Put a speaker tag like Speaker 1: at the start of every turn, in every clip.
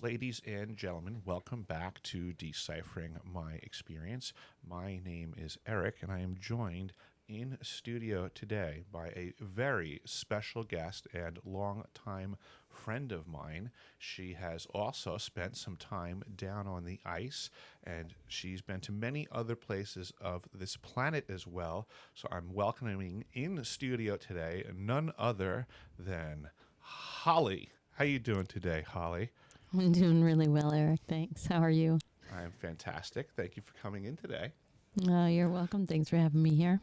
Speaker 1: Ladies and gentlemen, welcome back to Deciphering My Experience. My name is Eric, and I am joined in studio today by a very special guest and longtime friend of mine. She has also spent some time down on the ice, and she's been to many other places of this planet as well. So I'm welcoming in studio today none other than Holly. How you doing today, Holly?
Speaker 2: I'm doing really well, Eric. Thanks. How are you?
Speaker 1: I am fantastic. Thank you for coming in today.
Speaker 2: You're welcome. Thanks for having me here.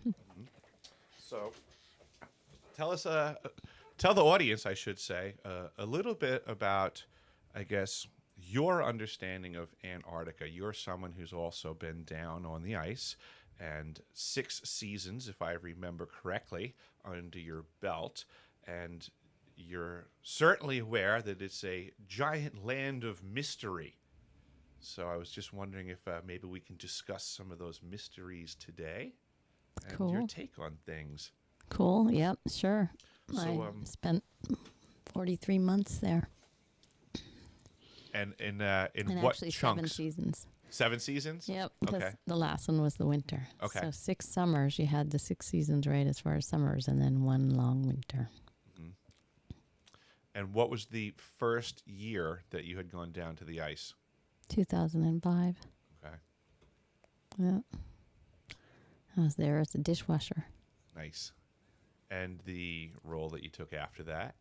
Speaker 1: So, tell the audience, I should say, a little bit about, I guess, your understanding of Antarctica. You're someone who's also been down on the ice, and 6 seasons, if I remember correctly, under your belt, and you're certainly aware that it's a giant land of mystery. So I was just wondering if maybe we can discuss some of those mysteries today and
Speaker 2: Cool.
Speaker 1: your take on things.
Speaker 2: Cool. Yep. Sure.
Speaker 1: So,
Speaker 2: I spent 43 months there.
Speaker 1: and in
Speaker 2: And
Speaker 1: what
Speaker 2: actually
Speaker 1: chunks?
Speaker 2: 7 seasons.
Speaker 1: 7 seasons?
Speaker 2: Yep. Because
Speaker 1: Okay.
Speaker 2: the last one was the winter.
Speaker 1: Okay.
Speaker 2: So 6 summers. You had the 6 seasons right as far as summers, and then 1 long winter.
Speaker 1: And what was the first year that you had gone down to the ice?
Speaker 2: 2005.
Speaker 1: Okay.
Speaker 2: Yep. I was there as a dishwasher.
Speaker 1: Nice. And the role that you took after that?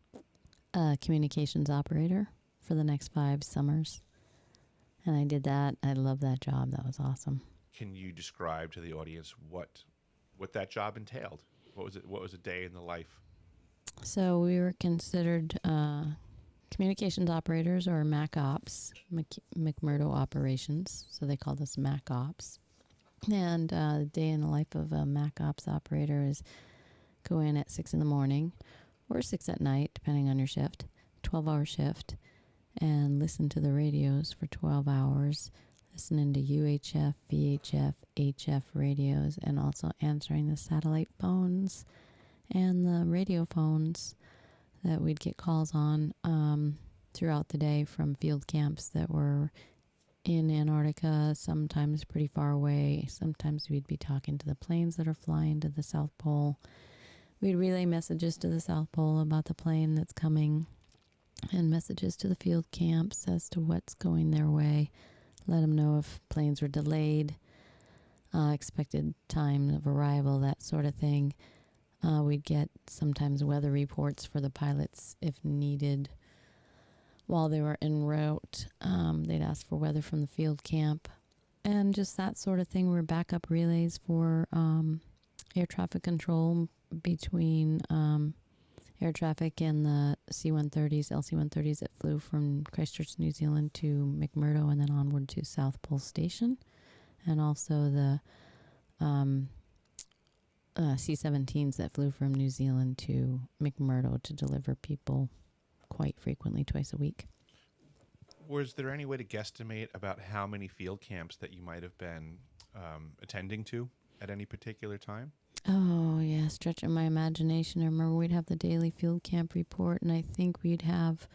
Speaker 2: Communications operator for the next 5 summers. And I did that. I love that job. That was awesome.
Speaker 1: Can you describe to the audience what that job entailed? What was it? What was a day in the life?
Speaker 2: So we were considered communications operators, or MAC Ops, McMurdo Operations. So they called us MAC Ops. And the day in the life of a MAC Ops operator is go in at 6 in the morning or 6 at night, depending on your shift, 12-hour shift, and listen to the radios for 12 hours, listening to UHF, VHF, HF radios, and also answering the satellite phones and the radio phones that we'd get calls on throughout the day from field camps that were in Antarctica, sometimes pretty far away. Sometimes we'd be talking to the planes that are flying to the South Pole. We'd relay messages to the South Pole about the plane that's coming, and messages to the field camps as to what's going their way. Let them know if planes were delayed, expected time of arrival, that sort of thing. We'd get sometimes weather reports for the pilots if needed. While they were en route, they'd ask for weather from the field camp. And just that sort of thing. We're backup relays for air traffic control between air traffic and the C-130s, LC-130s that flew from Christchurch, New Zealand to McMurdo and then onward to South Pole Station. And also the C-17s that flew from New Zealand to McMurdo to deliver people quite frequently, twice a week.
Speaker 1: Was there any way to guesstimate about how many field camps that you might have been attending to at any particular time?
Speaker 2: Oh, yeah, stretching my imagination. I remember we'd have the daily field camp report, and I think we'd have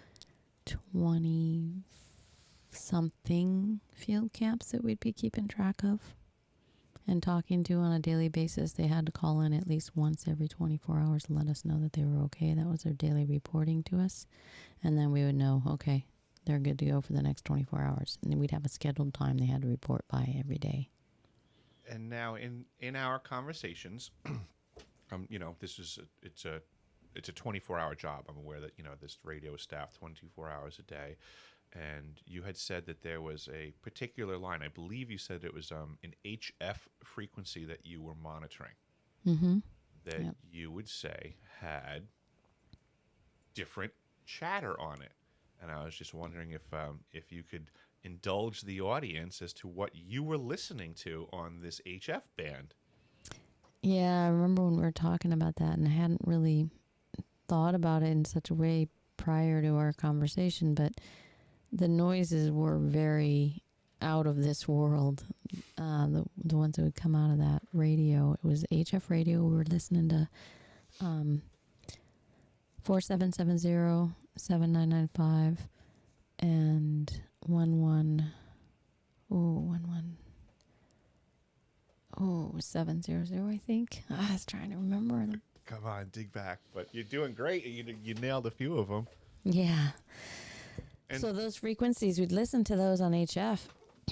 Speaker 2: 20-something field camps that we'd be keeping track of and talking to on a daily basis. They had to call in at least once every 24 hours and let us know that they were okay. That was their daily reporting to us. And then we would know, okay, they're good to go for the next 24 hours. And then we'd have a scheduled time they had to report by every day.
Speaker 1: And now in our conversations, this is it's a 24-hour job. I'm aware that this radio is staffed 24 hours a day. And you had said that there was a particular line. I believe you said it was an HF frequency that you were monitoring.
Speaker 2: Mm-hmm.
Speaker 1: That
Speaker 2: Yep.
Speaker 1: you would say had different chatter on it. And I was just wondering if you could indulge the audience as to what you were listening to on this HF band.
Speaker 2: Yeah, I remember when we were talking about that, and I hadn't really thought about it in such a way prior to our conversation, but the noises were very out of this world. The ones that would come out of that radio, it was HF radio. We were listening to 4770, 7995, and 700, I think. I was trying to remember them.
Speaker 1: Come on, dig back. But you're doing great. You nailed a few of them.
Speaker 2: Yeah.
Speaker 1: And
Speaker 2: So those frequencies, we'd listen to those on HF,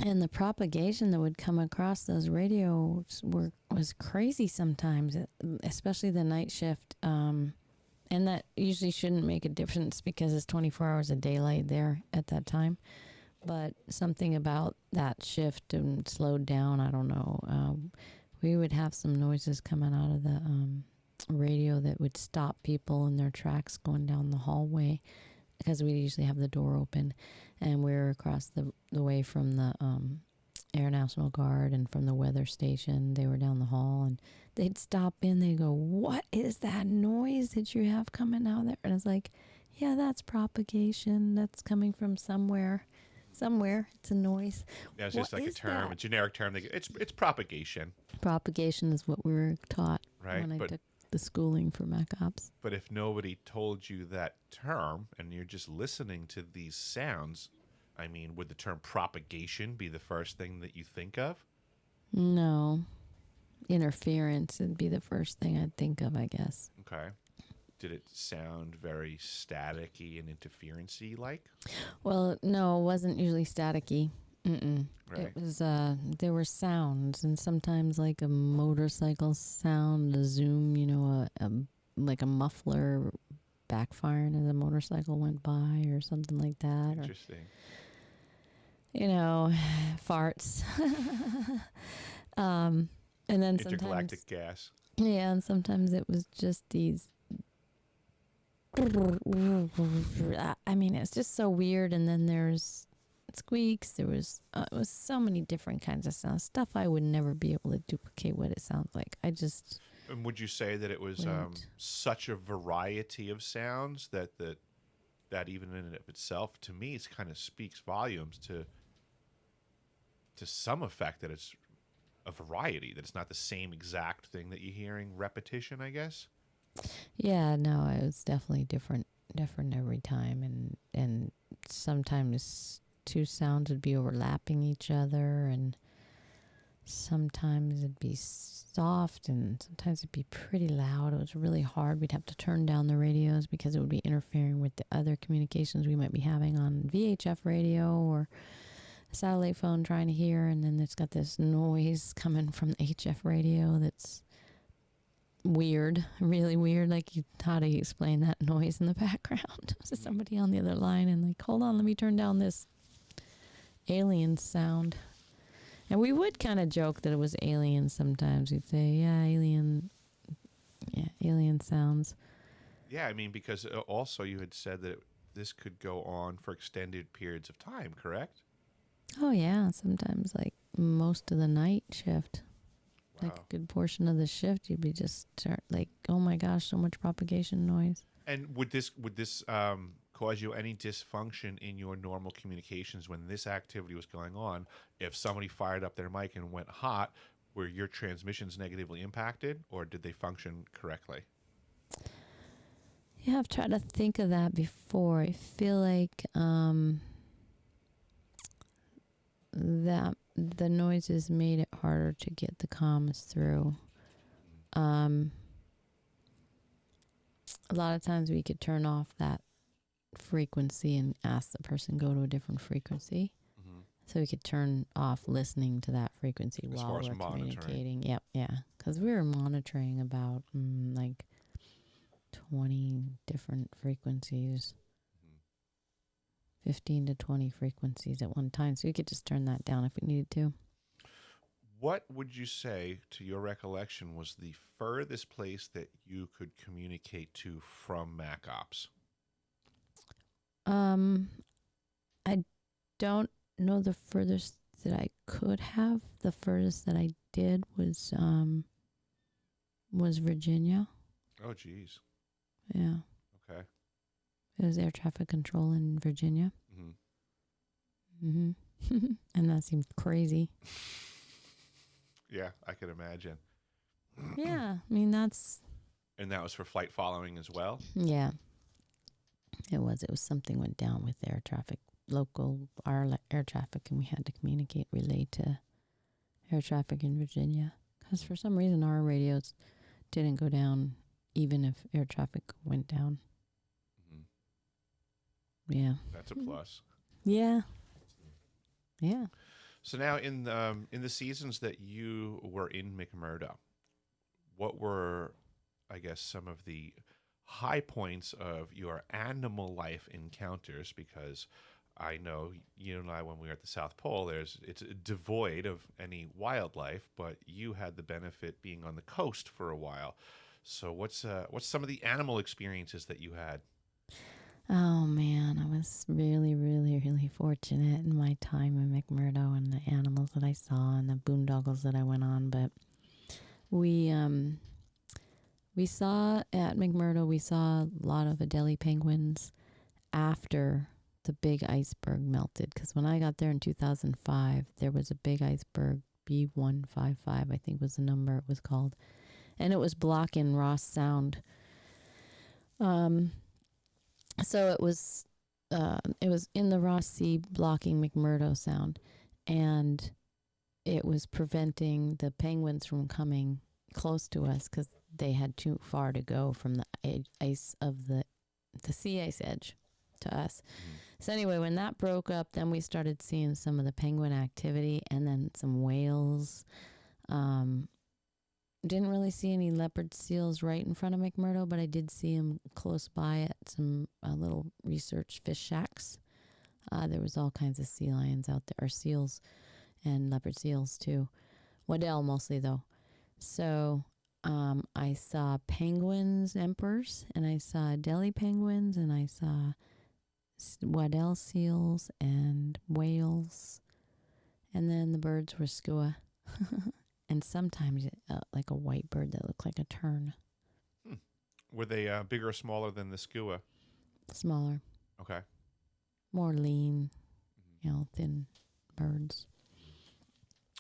Speaker 2: and the propagation that would come across those radios was crazy sometimes, especially the night shift. And that usually shouldn't make a difference because it's 24 hours of daylight there at that time. But something about that shift and slowed down, I don't know. We would have some noises coming out of the radio that would stop people in their tracks going down the hallway because we usually have the door open, and we were across the way from the Air National Guard and from the weather station. They were down the hall, and they'd stop in. They go, "What is that noise that you have coming out there?" And it's like, "Yeah, that's propagation. That's coming from somewhere. It's a noise."
Speaker 1: Yeah, it's just
Speaker 2: What
Speaker 1: like a
Speaker 2: is
Speaker 1: term,
Speaker 2: that?
Speaker 1: a generic term. It's propagation,
Speaker 2: Propagation is what we were taught
Speaker 1: right?
Speaker 2: when I
Speaker 1: But
Speaker 2: took the schooling for MacOps.
Speaker 1: but if nobody told you that term and you're just listening to these sounds, I mean, would the term propagation be the first thing that you think of?
Speaker 2: No. Interference would be the first thing I'd think of, I guess.
Speaker 1: Okay. Did it sound very staticky and interferency like?
Speaker 2: Well, no, it wasn't usually staticky. Mm-mm.
Speaker 1: Right.
Speaker 2: It was, there were sounds, and sometimes like a motorcycle sound, a zoom, like a muffler backfiring as a motorcycle went by or something like that.
Speaker 1: Interesting.
Speaker 2: Or, farts. And then
Speaker 1: Intergalactic
Speaker 2: sometimes,
Speaker 1: gas.
Speaker 2: yeah, and sometimes it was just these. I mean, it's just so weird. And then there's squeaks. There was it was so many different kinds of sounds. Stuff I would never be able to duplicate what it sounds like. I just.
Speaker 1: And would you say that it was
Speaker 2: Wouldn't.
Speaker 1: such a variety of sounds that even in and of itself, to me, it kind of speaks volumes to some effect that it's a variety, that it's not the same exact thing that you're hearing repetition, I guess?
Speaker 2: Yeah, no, it was definitely different every time, and sometimes two sounds would be overlapping each other, and sometimes it'd be soft, and sometimes it'd be pretty loud. It was really hard. We'd have to turn down the radios because it would be interfering with the other communications we might be having on VHF radio or a satellite phone trying to hear, and then it's got this noise coming from the HF radio that's weird, really weird. Like, how do you explain that noise in the background to somebody on the other line? And like, hold on, let me turn down this alien sound. And we would kind of joke that it was alien sometimes. We'd say, yeah, alien sounds.
Speaker 1: Yeah, I mean, because also you had said that this could go on for extended periods of time, correct?
Speaker 2: Oh, yeah, sometimes like most of the night shift.
Speaker 1: Wow.
Speaker 2: Like a good portion of the shift, you'd be just like, oh my gosh, so much propagation noise.
Speaker 1: And would this cause you any dysfunction in your normal communications when this activity was going on? If somebody fired up their mic and went hot, were your transmissions negatively impacted, or did they function correctly?
Speaker 2: Yeah, I've tried to think of that before. I feel like that the noises made it harder to get the comms through. A lot of times we could turn off that frequency and ask the person go to a different frequency.
Speaker 1: Mm-hmm.
Speaker 2: So we could turn off listening to that frequency
Speaker 1: As
Speaker 2: while
Speaker 1: far as
Speaker 2: we're
Speaker 1: monitoring.
Speaker 2: communicating. Yep, yeah. Because we were monitoring about like 20 different frequencies. 15 to 20 frequencies at one time. So we could just turn that down if we needed to.
Speaker 1: What would you say, to your recollection, was the furthest place that you could communicate to from MacOps?
Speaker 2: I don't know the furthest that I could have. The furthest that I did was Virginia.
Speaker 1: Oh, geez.
Speaker 2: Yeah.
Speaker 1: Okay.
Speaker 2: It was air traffic control in Virginia.
Speaker 1: Mm-hmm.
Speaker 2: And that seemed crazy.
Speaker 1: Yeah, I can imagine.
Speaker 2: Yeah, I mean, that's...
Speaker 1: And that was for flight following as well?
Speaker 2: Yeah. It was something went down with air traffic air traffic, and we had to relay to air traffic in Virginia. Because for some reason our radios didn't go down even if air traffic went down. Yeah.
Speaker 1: That's a plus.
Speaker 2: Yeah. Yeah.
Speaker 1: So now in the seasons that you were in McMurdo, what were, I guess, some of the high points of your animal life encounters? Because I know you and I, when we were at the South Pole, it's devoid of any wildlife, but you had the benefit being on the coast for a while. So what's some of the animal experiences that you had?
Speaker 2: Oh man, I was really, really, really fortunate in my time in McMurdo and the animals that I saw and the boondoggles that I went on. But we saw at McMurdo, we saw a lot of Adelie penguins after the big iceberg melted. Because when I got there in 2005, there was a big iceberg, B155, I think was the number it was called, and it was blocking Ross Sound. So it was in the Ross Sea blocking McMurdo Sound, and it was preventing the penguins from coming close to us because they had too far to go from the ice of the sea ice edge to us. So anyway, when that broke up, then we started seeing some of the penguin activity and then some whales. Didn't really see any leopard seals right in front of McMurdo, but I did see them close by at some little research fish shacks. There was all kinds of sea lions out there, or seals and leopard seals too. Waddell mostly though. So I saw penguins, emperors, and I saw Adelie penguins, and I saw Waddell seals and whales. And then the birds were skua. And sometimes like a white bird that looked like a tern.
Speaker 1: Were they bigger or smaller than the skua?
Speaker 2: Smaller.
Speaker 1: Okay.
Speaker 2: More lean, thin birds.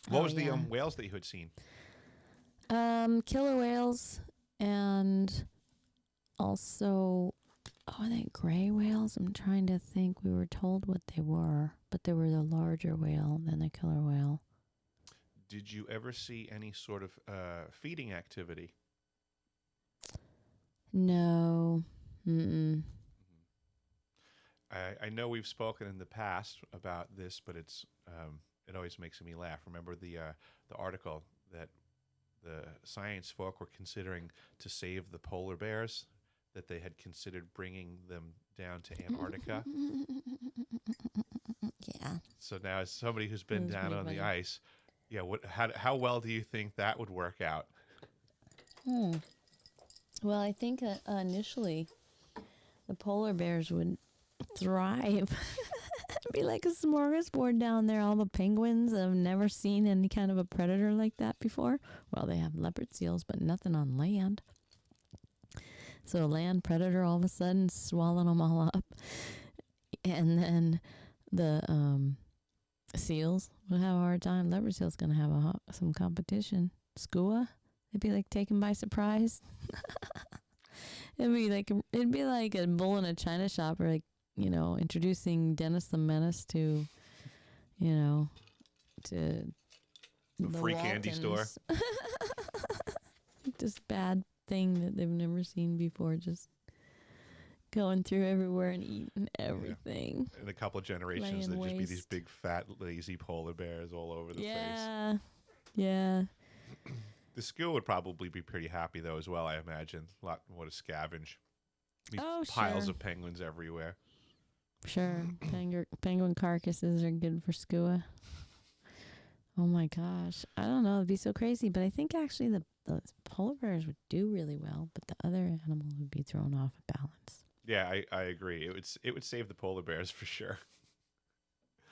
Speaker 1: What was the whales that you had seen?
Speaker 2: Killer whales, and also, I think gray whales. I'm trying to think. We were told what they were, but they were the larger whale than the killer whale.
Speaker 1: Did you ever see any sort of feeding activity?
Speaker 2: No. Mm-mm.
Speaker 1: I know we've spoken in the past about this, but it always makes me laugh. Remember the article that the science folk were considering to save the polar bears, that they had considered bringing them down to Antarctica?
Speaker 2: Yeah.
Speaker 1: So now, as somebody who's been down on the ice, yeah, how well do you think that would work out?
Speaker 2: Well, I think initially the polar bears would thrive. Be like a smorgasbord down there. All the penguins have never seen any kind of a predator like that before. Well, they have leopard seals, but nothing on land. So a land predator all of a sudden swallowing them all up. And then the seals would have a hard time. Leopard seals going to have some competition. Skua, they'd be like taken by surprise. It'd be like a bull in a china shop, or like, introducing Dennis the Menace to the
Speaker 1: free candy store.
Speaker 2: Just bad thing that they've never seen before, just going through everywhere and eating everything.
Speaker 1: In a couple of generations, there'd just be these big, fat, lazy polar bears all over the place.
Speaker 2: Yeah.
Speaker 1: The skua would probably be pretty happy, though, as well, I imagine. A lot more to scavenge. Piles of penguins everywhere.
Speaker 2: Sure. Penguin carcasses are good for skua. Oh, my gosh. I don't know. It'd be so crazy. But I think actually the polar bears would do really well, but the other animals would be thrown off balance.
Speaker 1: Yeah, I agree. It would save the polar bears for sure.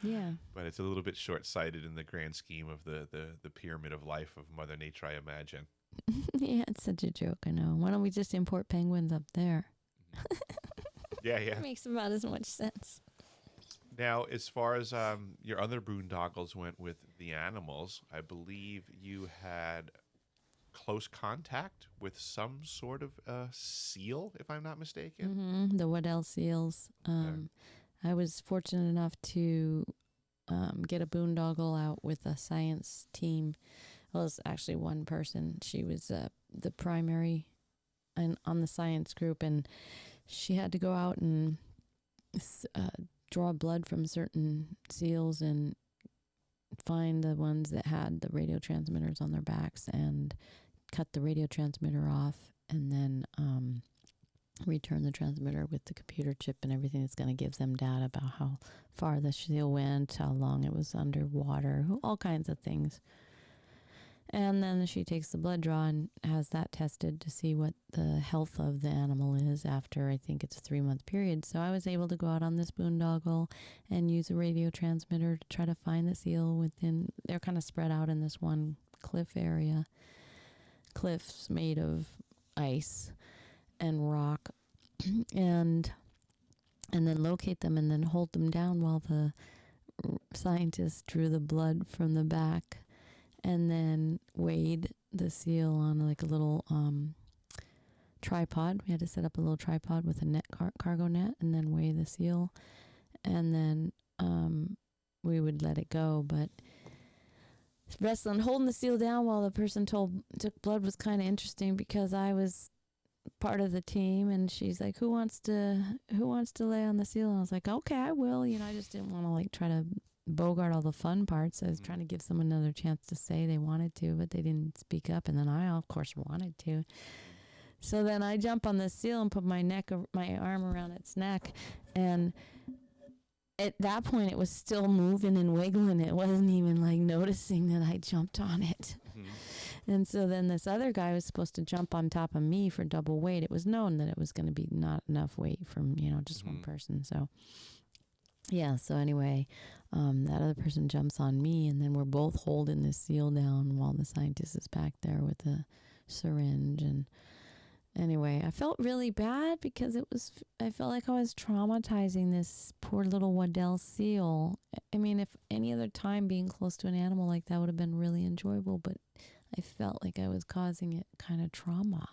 Speaker 2: Yeah.
Speaker 1: But it's a little bit short-sighted in the grand scheme of the pyramid of life of Mother Nature, I imagine.
Speaker 2: Yeah, it's such a joke, I know. Why don't we just import penguins up there?
Speaker 1: Yeah.
Speaker 2: It makes about as much sense.
Speaker 1: Now, as far as your other boondoggles went with the animals, I believe you had close contact with some sort of seal, if I'm not mistaken.
Speaker 2: The Waddell seals.
Speaker 1: Okay.
Speaker 2: I was fortunate enough to get a boondoggle out with a science team. Well, it's actually one person. She was the primary on the science group, and she had to go out and draw blood from certain seals and find the ones that had the radio transmitters on their backs and cut the radio transmitter off, and then return the transmitter with the computer chip and everything that's going to give them data about how far the seal went, how long it was underwater, all kinds of things. And then she takes the blood draw and has that tested to see what the health of the animal is after, I think it's a 3-month period. So I was able to go out on this boondoggle and use a radio transmitter to try to find the seal within, they're kind of spread out in this one cliff area. Cliffs made of ice and rock, and then locate them and then hold them down while the scientists drew the blood from the back, and then weighed the seal on like a little tripod. We had to set up a little tripod with a net cargo net, and then weigh the seal, and then we would let it go. But wrestling, holding the seal down while the person took blood was kind of interesting, because I was part of the team, and she's like, who wants to lay on the seal? And I was like, okay, I will. I just didn't want to like try to bogart all the fun parts. I was trying to give someone another chance to say they wanted to, but they didn't speak up, and then I of course wanted to. So then I jump on the seal and put my arm around its neck, and at that point, it was still moving and wiggling. It wasn't even like noticing that I jumped on it. Mm-hmm. And so then this other guy was supposed to jump on top of me for double weight. It was known that it was going to be not enough weight from, just one person. So, yeah. So anyway, that other person jumps on me, and then we're both holding this seal down while the scientist is back there with the syringe. And anyway, I felt really bad because I felt like I was traumatizing this poor little Waddell seal. I mean, if any other time being close to an animal like that would have been really enjoyable, but I felt like I was causing it kind of trauma.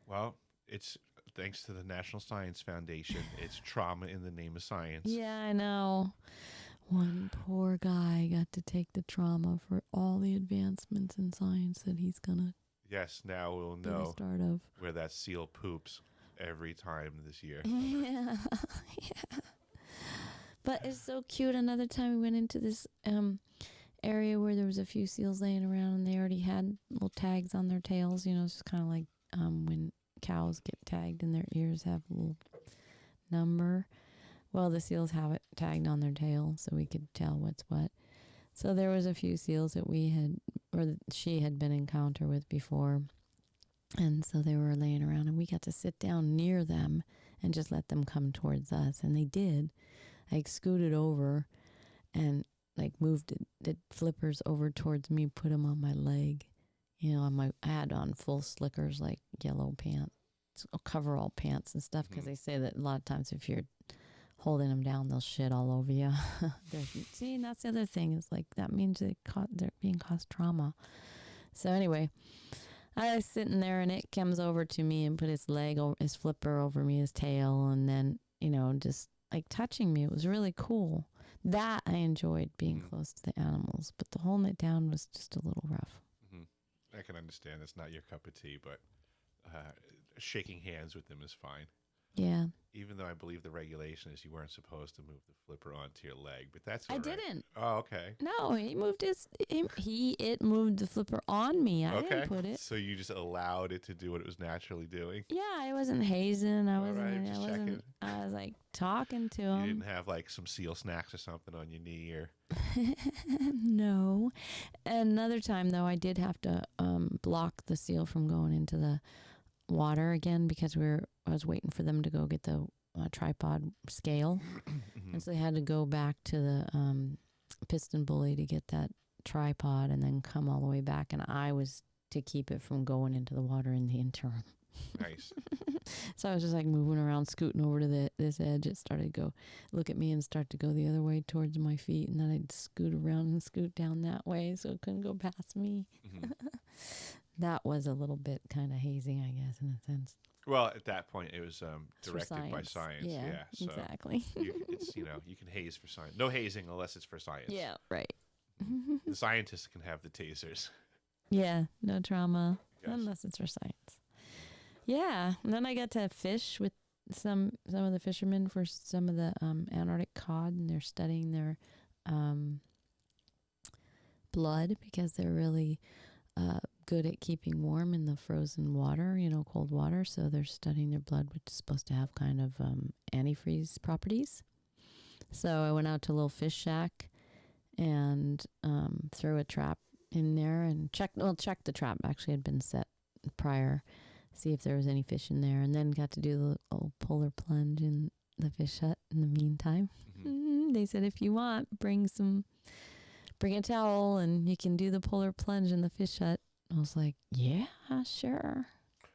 Speaker 1: Well, it's thanks to the National Science Foundation. It's trauma in the name of science.
Speaker 2: Yeah, I know. One poor guy got to take the trauma for all the advancements in science that he's going to.
Speaker 1: Yes, now we'll know where that seal poops every time this year.
Speaker 2: Yeah, yeah. But it's so cute. Another time we went into this area where there was a few seals laying around, and they already had little tags on their tails. It's just kind of like when cows get tagged and their ears have a little number. Well, the seals have it tagged on their tail, so we could tell what's what. So there was a few seals that she had been in encounter with before. And so they were laying around, and we got to sit down near them and just let them come towards us. And they did. I scooted over and like moved the flippers over towards me, put them on my leg. I had on full slickers, like yellow pants, coverall pants and stuff, because they say that a lot of times if you're holding them down, they'll shit all over you. See, and that's the other thing, is like that means they're being caused trauma. So anyway, I was sitting there, and it comes over to me and put his flipper over me, his tail, and then just like touching me. It was really cool. That I enjoyed, being close to the animals, but the holding it down was just a little rough.
Speaker 1: I can understand it's not your cup of tea, but shaking hands with them is fine.
Speaker 2: Yeah.
Speaker 1: Even though I believe the regulation is you weren't supposed to move the flipper onto your leg, but that's all
Speaker 2: I
Speaker 1: right.
Speaker 2: didn't.
Speaker 1: Oh, okay.
Speaker 2: No, it moved the flipper on me. I didn't put it.
Speaker 1: So you just allowed it to do what it was naturally doing.
Speaker 2: Yeah, I wasn't hazing. I
Speaker 1: Checking.
Speaker 2: I was like talking to him.
Speaker 1: You didn't have like some seal snacks or something on your knee, or
Speaker 2: No. Another time though, I did have to block the seal from going into the water again, because I was waiting for them to go get the tripod scale. And so they had to go back to the piston bully to get that tripod, and then come all the way back, and I was to keep it from going into the water in the interim.
Speaker 1: Nice.
Speaker 2: So I was just like moving around, scooting over to this edge. It started to go look at me and start to go the other way towards my feet, and then I'd scoot around and scoot down that way so it couldn't go past me. That was a little bit kind of hazing, I guess, in a sense.
Speaker 1: Well, at that point, it was
Speaker 2: It's for
Speaker 1: directed by science.
Speaker 2: Yeah,
Speaker 1: Yeah, so
Speaker 2: exactly.
Speaker 1: it's you can haze for science. No hazing unless it's for science.
Speaker 2: Yeah, right.
Speaker 1: The scientists can have the tasers.
Speaker 2: Yeah, no trauma
Speaker 1: Yes.
Speaker 2: unless it's for science. Yeah, and then I got to fish with some of the fishermen for some of the Antarctic cod, and they're studying their blood because they're really good at keeping warm in the frozen water, cold water. So they're studying their blood, which is supposed to have kind of antifreeze properties. So I went out to a little fish shack and threw a trap in there and checked the trap actually had been set prior, see if there was any fish in there, and then got to do the old polar plunge in the fish hut in the meantime. They said if you want, bring a towel and you can do the polar plunge in the fish hut. I was like, yeah, sure.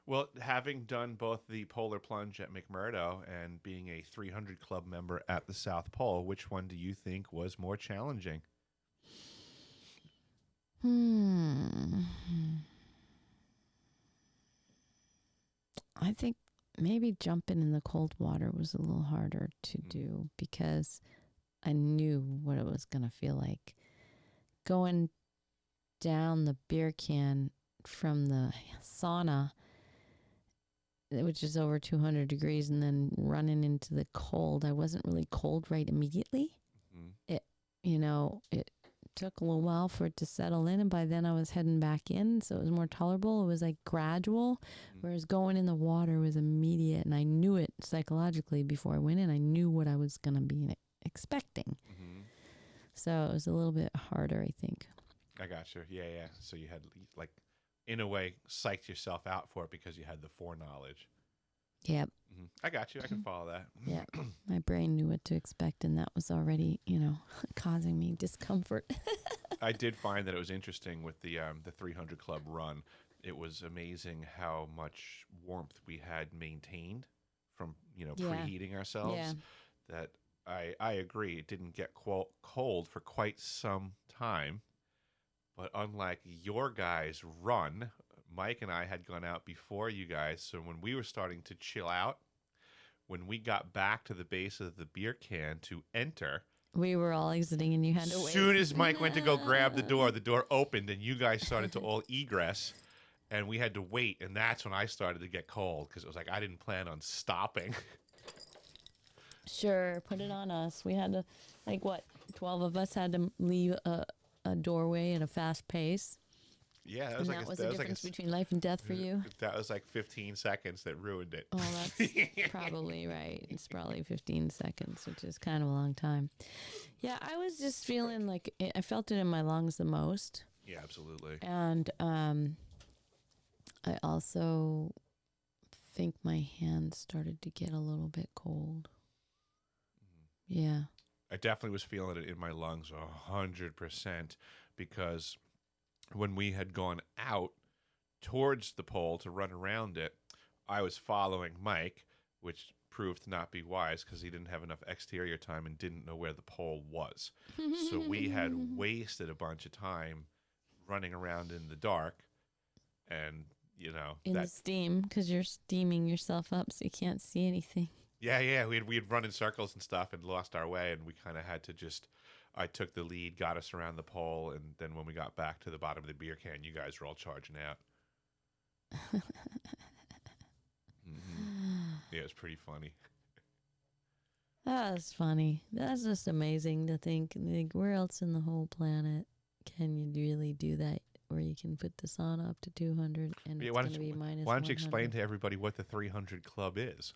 Speaker 1: Well, having done both the polar plunge at McMurdo and being a 300 Club member at the South Pole, which one do you think was more challenging?
Speaker 2: I think maybe jumping in the cold water was a little harder to do because I knew what it was going to feel like. Going down the beer can from the sauna, which is over 200 degrees, and then running into the cold. I wasn't really cold right immediately. It took a little while for it to settle in, and by then I was heading back in, so it was more tolerable. It was like gradual, whereas going in the water was immediate, and I knew it psychologically before I went in. I knew what I was going to be expecting. So it was a little bit harder, I think.
Speaker 1: I got you. Yeah. So you had, like, in a way, psyched yourself out for it because you had the foreknowledge.
Speaker 2: Yep.
Speaker 1: I got you. I can follow that.
Speaker 2: Yeah. My brain knew what to expect, and that was already, causing me discomfort.
Speaker 1: I did find that it was interesting with the 300 Club run. It was amazing how much warmth we had maintained from, preheating ourselves.
Speaker 2: Yeah.
Speaker 1: That I agree. It didn't get cold for quite some time. But unlike your guys' run, Mike and I had gone out before you guys. So when we were starting to chill out, when we got back to the base of the beer can to enter,
Speaker 2: we were all exiting and you had to wait.
Speaker 1: As soon as Mike went to go grab the door opened and you guys started to all egress and we had to wait. And that's when I started to get cold because it was like I didn't plan on stopping.
Speaker 2: Sure, put it on us. We had to, 12 of us had to leave a doorway at a fast pace.
Speaker 1: Yeah,
Speaker 2: that was the difference between life and death for you.
Speaker 1: That was like 15 seconds that ruined it.
Speaker 2: Oh, that's probably right. It's probably 15 seconds, which is kind of a long time. Yeah, I was just feeling like I felt it in my lungs the most.
Speaker 1: Yeah, absolutely.
Speaker 2: And I also think my hands started to get a little bit cold. Yeah.
Speaker 1: I definitely was feeling it in my lungs 100% because when we had gone out towards the pole to run around it, I was following Mike, which proved to not be wise because he didn't have enough exterior time and didn't know where the pole was. So we had wasted a bunch of time running around in the dark and,
Speaker 2: in the steam because you're steaming yourself up so you can't see anything.
Speaker 1: Yeah. We had run in circles and stuff and lost our way, and we kind of had to I took the lead, got us around the pole, and then when we got back to the bottom of the beer can, you guys were all charging out. Yeah, it was pretty funny.
Speaker 2: That's funny. That's just amazing to think. Where else in the whole planet can you really do that? Where you can put the sauna up to 200 and it's going to be minus 100.
Speaker 1: Why don't you explain to everybody what the 300 Club is?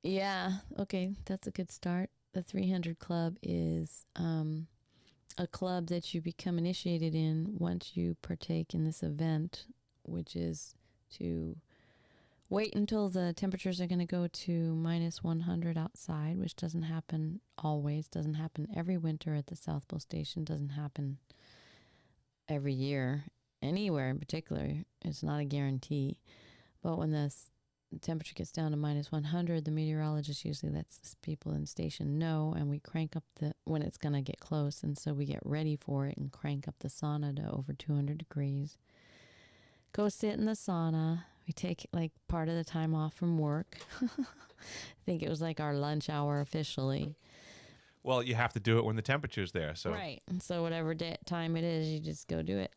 Speaker 2: Yeah. Okay. That's a good start. The 300 Club is a club that you become initiated in once you partake in this event, which is to wait until the temperatures are going to go to minus 100 outside, which doesn't happen always, doesn't happen every winter at the South Pole Station, doesn't happen every year anywhere in particular. It's not a guarantee. But when the temperature gets down to minus 100, the meteorologist usually lets people in the station know, and we crank up when it's going to get close, and so we get ready for it and crank up the sauna to over 200 degrees. Go sit in the sauna. We We take like part of the time off from work. I think it was like our lunch hour officially.
Speaker 1: Well, you have to do it when the temperature's there. So
Speaker 2: Right. And so whatever time it is, you just go do it.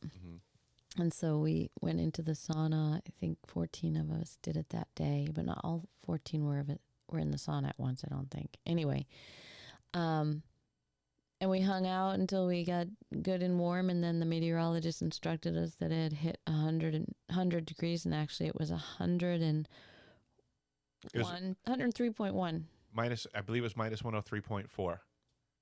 Speaker 2: And so we went into the sauna. I think 14 of us did it that day, but not all 14 were in the sauna at once, I don't think. Anyway, and we hung out until we got good and warm, and then the meteorologist instructed us that it had hit 100 degrees, and actually it was 103.1.
Speaker 1: I believe it was minus 103.4.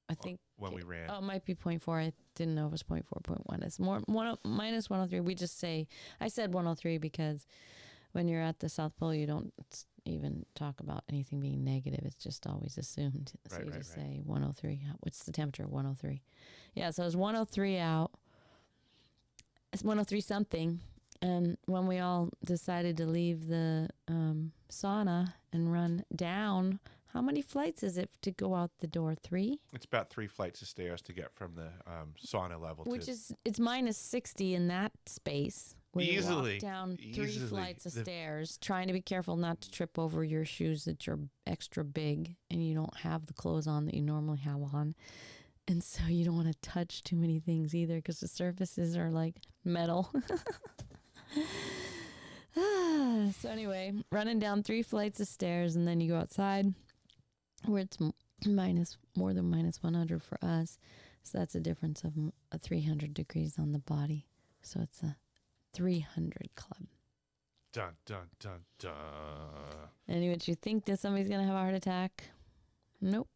Speaker 2: I think
Speaker 1: when we ran.
Speaker 2: Oh, it might be 0.4. I didn't know it was 0.4, 0.1. It's more minus 103. We just say, I said 103 because when you're at the South Pole, you don't even talk about anything being negative. It's just always assumed. So you just say 103. What's the temperature? 103. Yeah, so it was 103 out. It's 103 something. And when we all decided to leave the sauna and run down, how many flights is it to go out the door? 3?
Speaker 1: It's about 3 flights of stairs to get from the sauna level.
Speaker 2: It's minus 60 in that space. Where
Speaker 1: Easily.
Speaker 2: You walk down 3 flights of stairs, trying to be careful not to trip over your shoes that are extra big and you don't have the clothes on that you normally have on. And so you don't want to touch too many things either because the surfaces are like metal. So anyway, running down 3 flights of stairs, and then you go outside where it's more than minus 100 for us. So that's a difference of 300 degrees on the body. So it's a 300 club.
Speaker 1: Dun, dun, dun, dun.
Speaker 2: And would you think that somebody's going to have a heart attack? Nope.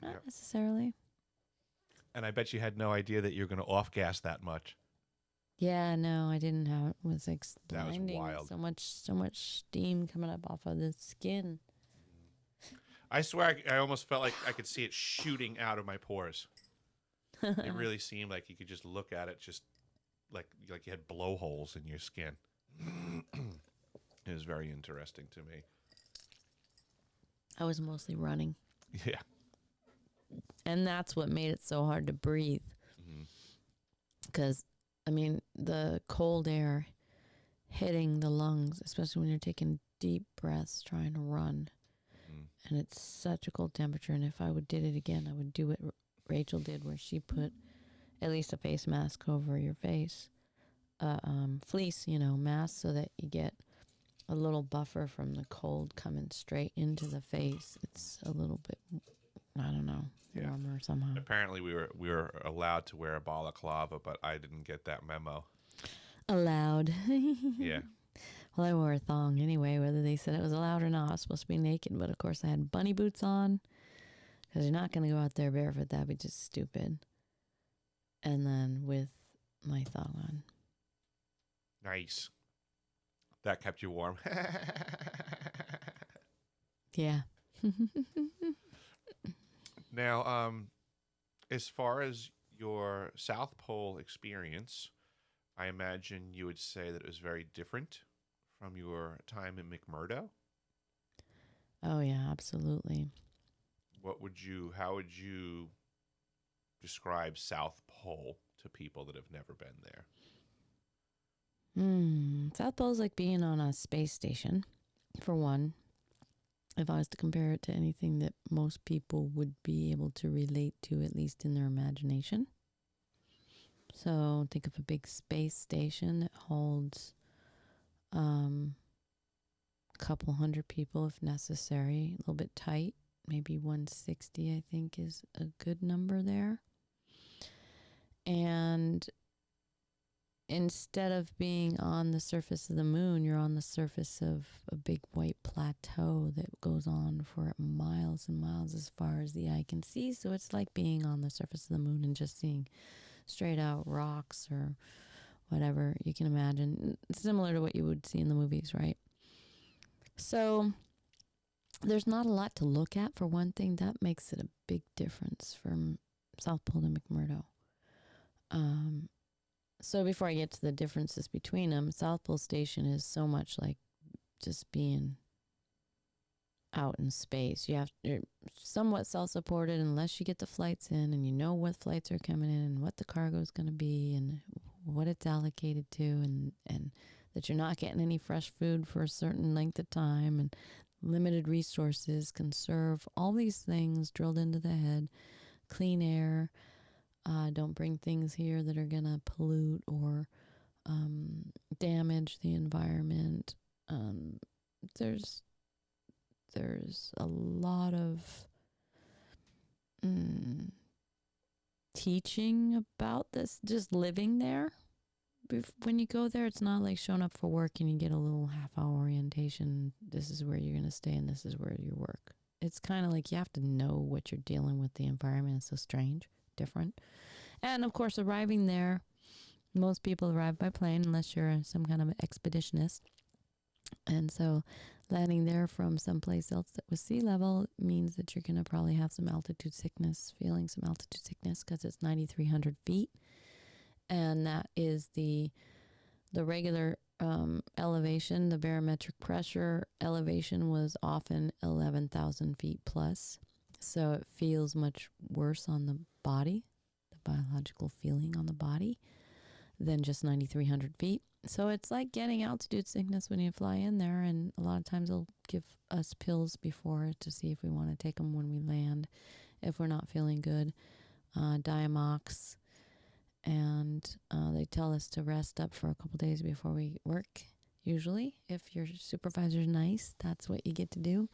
Speaker 2: Not necessarily.
Speaker 1: And I bet you had no idea that you're going to off-gas that much.
Speaker 2: Yeah, no, I didn't have it. Was like blinding.
Speaker 1: That was wild.
Speaker 2: So much steam coming up off of the skin.
Speaker 1: I swear I almost felt like I could see it shooting out of my pores. It really seemed like you could just look at it, just like you had blowholes in your skin. It was very interesting to me.
Speaker 2: I was mostly running.
Speaker 1: Yeah.
Speaker 2: And that's what made it so hard to breathe. Because, I mean, the cold air hitting the lungs, especially when you're taking deep breaths trying to run. And it's such a cold temperature. And if I did it again, I would do what Rachel did, where she put at least a face mask over your face. Fleece, mask, so that you get a little buffer from the cold coming straight into the face. It's a little bit, I don't know, warmer somehow.
Speaker 1: Apparently we were allowed to wear a balaclava, but I didn't get that memo.
Speaker 2: Allowed.
Speaker 1: Yeah.
Speaker 2: Well, I wore a thong anyway, whether they said it was allowed or not. I was supposed to be naked, but of course I had bunny boots on because you're not going to go out there barefoot. That'd be just stupid. And then with my thong on.
Speaker 1: Nice. That kept you warm.
Speaker 2: Yeah.
Speaker 1: Now, as far as your South Pole experience, I imagine you would say that it was very different from your time in McMurdo.
Speaker 2: Oh yeah, absolutely.
Speaker 1: How would you describe South Pole to people that have never been there?
Speaker 2: South Pole is like being on a space station, for one. If I was to compare it to anything that most people would be able to relate to, at least in their imagination. So think of a big space station that holds a couple hundred people if necessary, a little bit tight. Maybe 160, I think, is a good number there. And instead of being on the surface of the moon, you're on the surface of a big white plateau that goes on for miles and miles as far as the eye can see. So it's like being on the surface of the moon and just seeing straight out rocks or whatever you can imagine. Similar to what you would see in the movies, right? So there's not a lot to look at, for one thing. That makes it a big difference from South Pole to McMurdo. So before I get to the differences between them, South Pole Station is so much like just being out in space. You're somewhat self-supported unless you get the flights in and you know what flights are coming in and what the cargo is going to be and what it's allocated to, and that you're not getting any fresh food for a certain length of time, and limited resources, conserve, all these things drilled into the head, clean air, don't bring things here that are going to pollute or damage the environment. There's a lot of teaching about this, just living there. When you go there, it's not like showing up for work and you get a little half-hour orientation. This is where you're going to stay and this is where you work. It's kind of like you have to know what you're dealing with. The environment is so strange, different. And, of course, arriving there, most people arrive by plane unless you're some kind of an expeditionist. And so landing there from someplace else that was sea level means that you're going to probably have some altitude sickness, feeling some altitude sickness because it's 9,300 feet. And that is the regular elevation. The barometric pressure elevation was often 11,000 feet plus. So it feels much worse on the body, the biological feeling on the body, than just 9,300 feet. So it's like getting altitude sickness when you fly in there. And a lot of times they'll give us pills before to see if we want to take them when we land, if we're not feeling good. Diamox. And they tell us to rest up for a couple days before we work. Usually, if your supervisor's nice, that's what you get to do.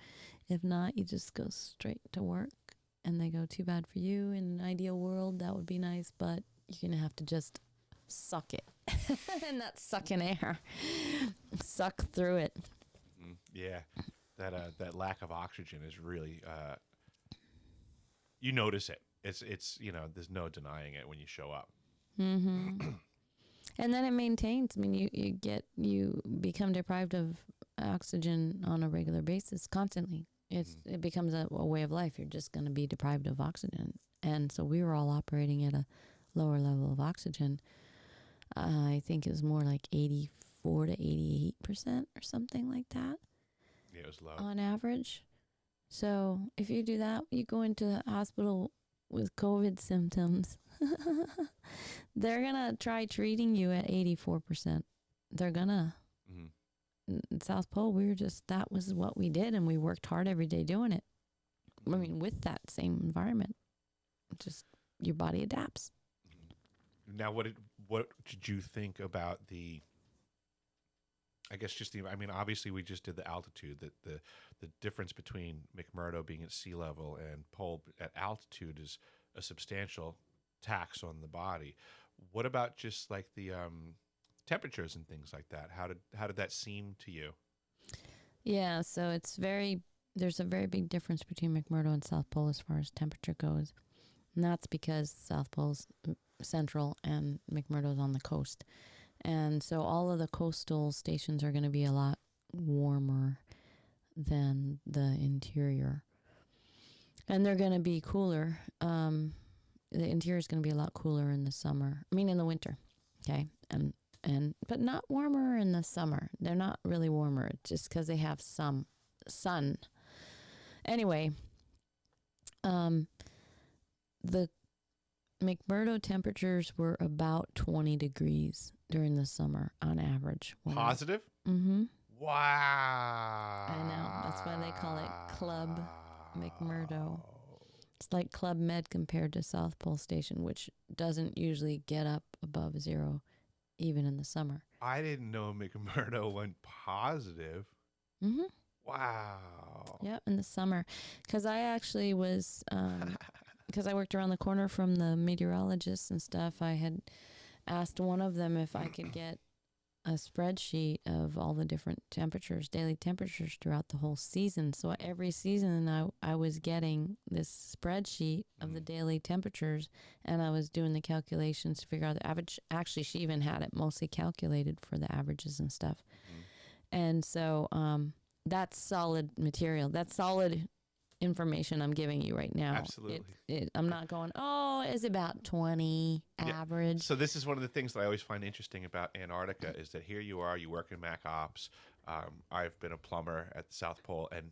Speaker 2: If not, you just go straight to work. And they go, too bad for you. In an ideal world, that would be nice, but you're going to have to just suck it. And not suck in air. Suck through it.
Speaker 1: Yeah. That lack of oxygen is really, you notice it. It's there's no denying it when you show up.
Speaker 2: Mm-hmm. And then it maintains. I mean, you become deprived of oxygen on a regular basis constantly. It becomes a way of life. You're just going to be deprived of oxygen. And so we were all operating at a lower level of oxygen. I think it was more like 84 to 88% or something like that.
Speaker 1: Yeah, it was low
Speaker 2: on average. So if you do that, you go into the hospital with COVID symptoms. They're going to try treating you at 84%. They're going to. In South Pole, that was what we did, and we worked hard every day doing it. I mean, with that same environment. Just your body adapts.
Speaker 1: Now, what did you think about obviously we just did the altitude, the difference between McMurdo being at sea level and Pole at altitude is a substantial tax on the body. What about just like the temperatures and things like that? How did that seem to you?
Speaker 2: Yeah, so there's a very big difference between McMurdo and South Pole as far as temperature goes. And that's because South Pole's central and McMurdo's on the coast. And so all of the coastal stations are going to be a lot warmer than the interior. And they're going to be cooler. The interior is going to be a lot cooler in the summer. I mean, in the winter. Okay. But not warmer in the summer. They're not really warmer just because they have some sun. Anyway, the McMurdo temperatures were about 20 degrees during the summer on average.
Speaker 1: Positive?
Speaker 2: Mm-hmm.
Speaker 1: Wow.
Speaker 2: I know. That's why they call it Club McMurdo. It's like Club Med compared to South Pole Station, which doesn't usually get up above zero, even in the summer.
Speaker 1: I didn't know McMurdo went positive.
Speaker 2: Mm-hmm.
Speaker 1: Wow.
Speaker 2: Yep, in the summer. Because I actually was, because I worked around the corner from the meteorologists and stuff, I had asked one of them if I could get a spreadsheet of all the different temperatures, daily temperatures throughout the whole season. So every season I was getting this spreadsheet of the daily temperatures, and I was doing the calculations to figure out the average. Actually, she even had it mostly calculated for the averages and stuff. And so that's solid material. That's solid information I'm giving you right now.
Speaker 1: Absolutely.
Speaker 2: I'm not going, it's about 20 average.
Speaker 1: So this is one of the things that I always find interesting about Antarctica is that here you are, you work in Mac Ops. I've been a plumber at the South Pole, and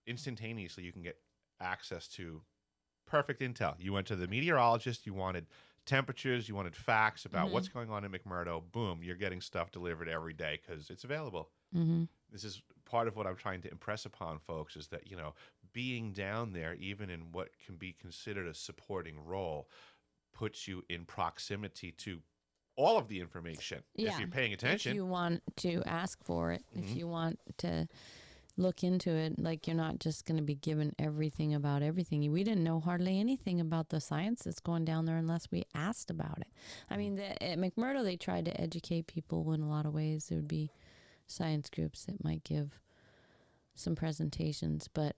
Speaker 1: instantaneously you can get access to perfect intel. You went to the meteorologist, you wanted temperatures, you wanted facts about what's going on in McMurdo, boom, you're getting stuff delivered every day because it's available.
Speaker 2: Mm-hmm.
Speaker 1: This is part of what I'm trying to impress upon folks is that, being down there, even in what can be considered a supporting role, puts you in proximity to all of the information if you're paying attention.
Speaker 2: If you want to ask for it, if
Speaker 1: Mhm.
Speaker 2: you want to look into it, like you're not just going to be given everything about everything. We didn't know hardly anything about the science that's going down there unless we asked about it. I mean, at McMurdo, they tried to educate people in a lot of ways. There would be science groups that might give some presentations, but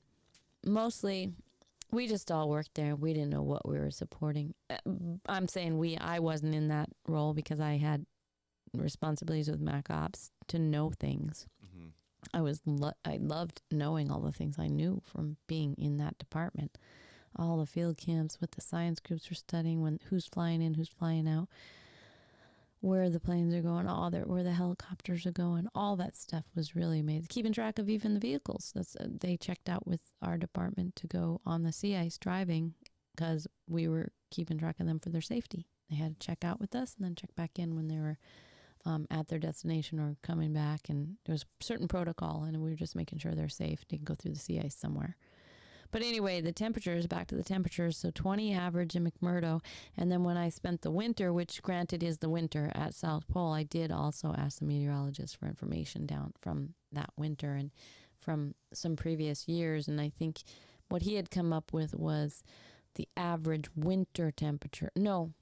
Speaker 2: mostly we just all worked there. We didn't know what we were supporting. I'm saying I wasn't in that role because I had responsibilities with Mac Ops to know things.
Speaker 1: Mhm.
Speaker 2: I loved knowing all the things I knew from being in that department. All the field camps, what the science groups were studying, who's flying in, who's flying out, where the planes are going, where the helicopters are going. All that stuff was really amazing. Keeping track of even the vehicles. They checked out with our department to go on the sea ice driving because we were keeping track of them for their safety. They had to check out with us and then check back in when they were at their destination or coming back, and there was a certain protocol, and we were just making sure they're safe to go through the sea ice somewhere. But anyway, back to the temperatures, so 20 average in McMurdo, and then when I spent the winter, which granted is the winter at South Pole, I did also ask the meteorologist for information down from that winter and from some previous years, and I think what he had come up with was the average winter temperature. No,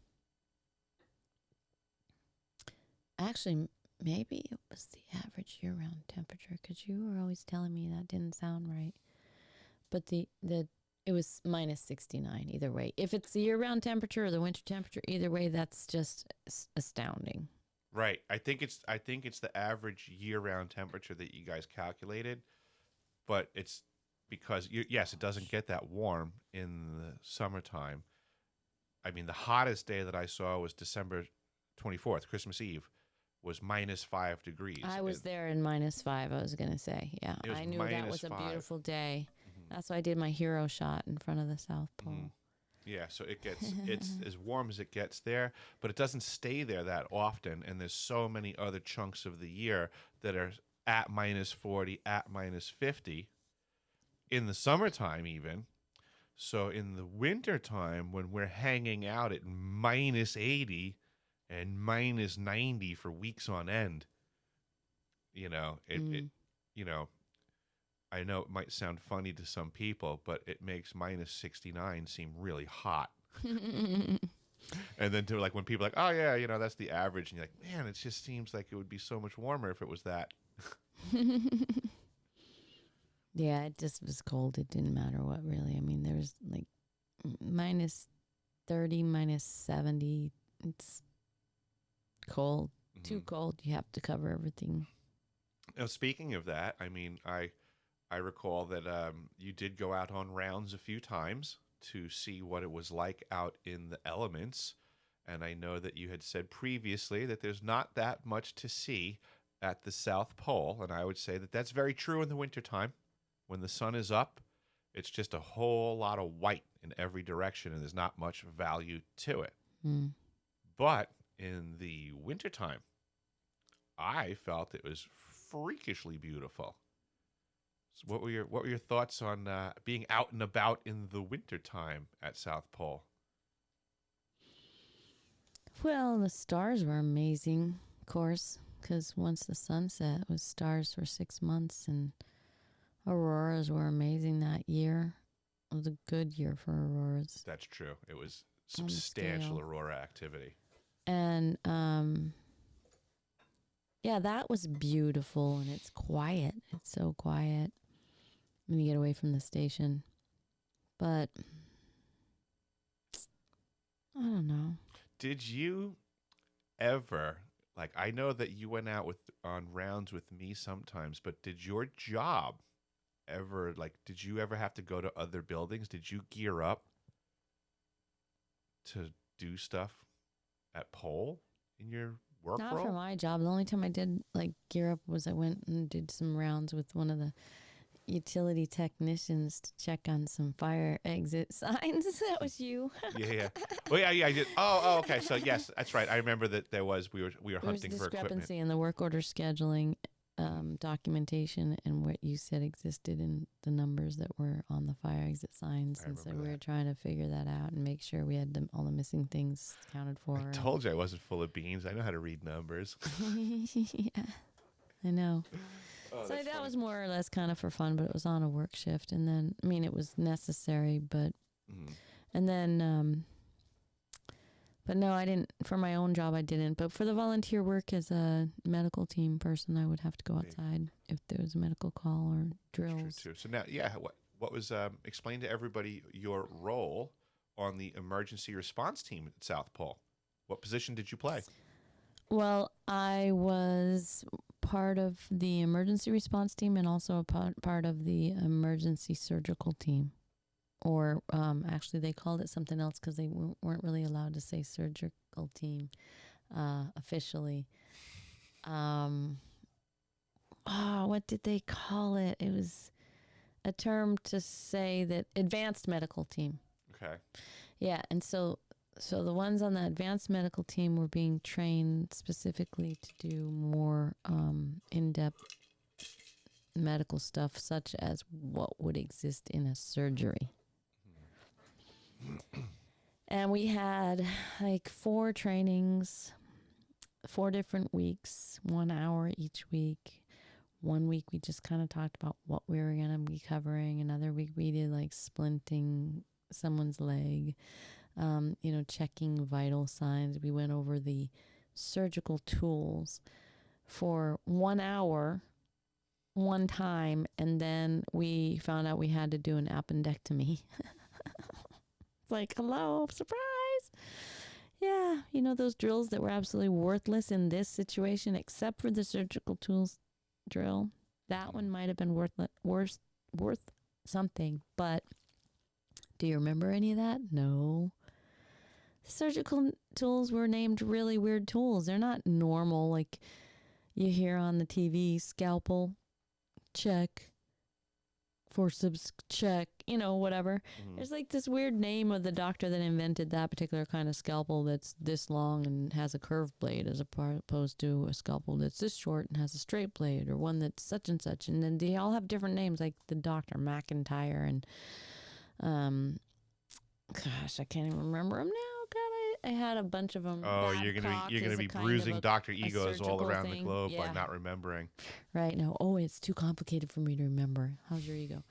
Speaker 2: actually, maybe it was the average year-round temperature because you were always telling me that didn't sound right. But it was minus 69 either way. If it's the year-round temperature or the winter temperature, either way, that's just astounding.
Speaker 1: Right. I think it's the average year-round temperature that you guys calculated, but it's because yes, it doesn't get that warm in the summertime. I mean, the hottest day that I saw was December 24th, Christmas Eve, was minus 5 degrees.
Speaker 2: I was there in minus 5, I was going to say. Yeah,
Speaker 1: It was
Speaker 2: I knew that was a
Speaker 1: -5.
Speaker 2: beautiful day.
Speaker 1: Mhm.
Speaker 2: That's why I did my hero shot in front of the South Pole.
Speaker 1: Mhm. Yeah, so it's as warm as it gets there, but it doesn't stay there that often. And there's so many other chunks of the year that are at minus 40, at minus 50 in the summertime, even. So in the wintertime, when we're hanging out at minus 80 and minus 90 for weeks on end, it I know it might sound funny to some people, but it makes minus 69 seem really hot. And then when people are like, oh yeah, that's the average, and you're like, man, it just seems like it would be so much warmer if it was that.
Speaker 2: Yeah, it just was cold. It didn't matter what, really. I mean, there was like minus 30, minus 70. It's cold. Too cold. You have to cover everything.
Speaker 1: Now, speaking of that, I mean, I recall that you did go out on rounds a few times to see what it was like out in the elements. And I know that you had said previously that there's not that much to see at the South Pole. And I would say that that's very true in the wintertime. When the sun is up, it's just a whole lot of white in every direction, and there's not much value to it.
Speaker 2: Mm.
Speaker 1: But in the wintertime, I felt it was freakishly beautiful. So what were your thoughts on being out and about in the wintertime at South Pole?
Speaker 2: Well, the stars were amazing, of course, because once the sun set, it was stars for 6 months, and auroras were amazing that year. It was a good year for auroras.
Speaker 1: That's true. It was substantial aurora activity.
Speaker 2: And, yeah, that was beautiful, and it's quiet. It's so quiet when you get away from the station. But I don't know.
Speaker 1: Did you ever, I know that you went out on rounds with me sometimes, but did your job ever, did you ever have to go to other buildings? Did you gear up to do stuff at Pole in your work
Speaker 2: Not
Speaker 1: role?
Speaker 2: for my job. The only time I did gear up was I went and did some rounds with one of the utility technicians to check on some fire exit signs. That was you.
Speaker 1: Yeah. Well, yeah, I did. Oh, okay. So yes, that's right. I remember that we were
Speaker 2: There was
Speaker 1: hunting for equipment.
Speaker 2: discrepancy in the work order scheduling documentation and what you said existed in the numbers that were on the fire exit signs. And so we were trying to figure that out and make sure we had all the missing things accounted for.
Speaker 1: I told you I wasn't full of beans. I know how to read numbers.
Speaker 2: Yeah, I know.
Speaker 1: Oh,
Speaker 2: So that
Speaker 1: funny.
Speaker 2: was more or less kind of for fun, but it was on a work shift. And then, I mean, it was necessary, but, and then, but no, I didn't, for my own job, I didn't. But for the volunteer work as a medical team person, I would have to go outside if there was a medical call or drills.
Speaker 1: True, too. So now, what was, explain to everybody your role on the emergency response team at South Pole. What position did you play?
Speaker 2: Well, I was part of the emergency response team and also a part of the emergency surgical team. Or actually, they called it something else because they weren't really allowed to say surgical team officially. What did they call it? It was a term to say that advanced medical team.
Speaker 1: Okay.
Speaker 2: Yeah, and so the ones on the advanced medical team were being trained specifically to do more in-depth medical stuff, such as what would exist in a surgery. And we had like 4 trainings, 4 different weeks, 1 hour each week. One week we just kind of talked about what we were going to be covering. Another week we did like splinting someone's leg, checking vital signs. We went over the surgical tools for 1 hour, one time, and then we found out we had to do an appendectomy. Like, hello, surprise. Yeah, those drills that were absolutely worthless in this situation, except for the surgical tools drill. That one might have been worth something, but do you remember any of that? No. The surgical tools were named really weird tools. They're not normal, like you hear on the TV, scalpel, check. Forceps check, whatever. There's like this weird name of the doctor that invented that particular kind of scalpel that's this long and has a curved blade as opposed to a scalpel that's this short and has a straight blade, or one that's such and such. And then they all have different names, like the Dr. McIntyre and gosh, I can't even remember them now. God, I had a bunch of them.
Speaker 1: Oh, you're gonna be bruising Dr. Egos all around the globe by not remembering.
Speaker 2: Right. No. Oh, it's too complicated for me to remember. How's your ego?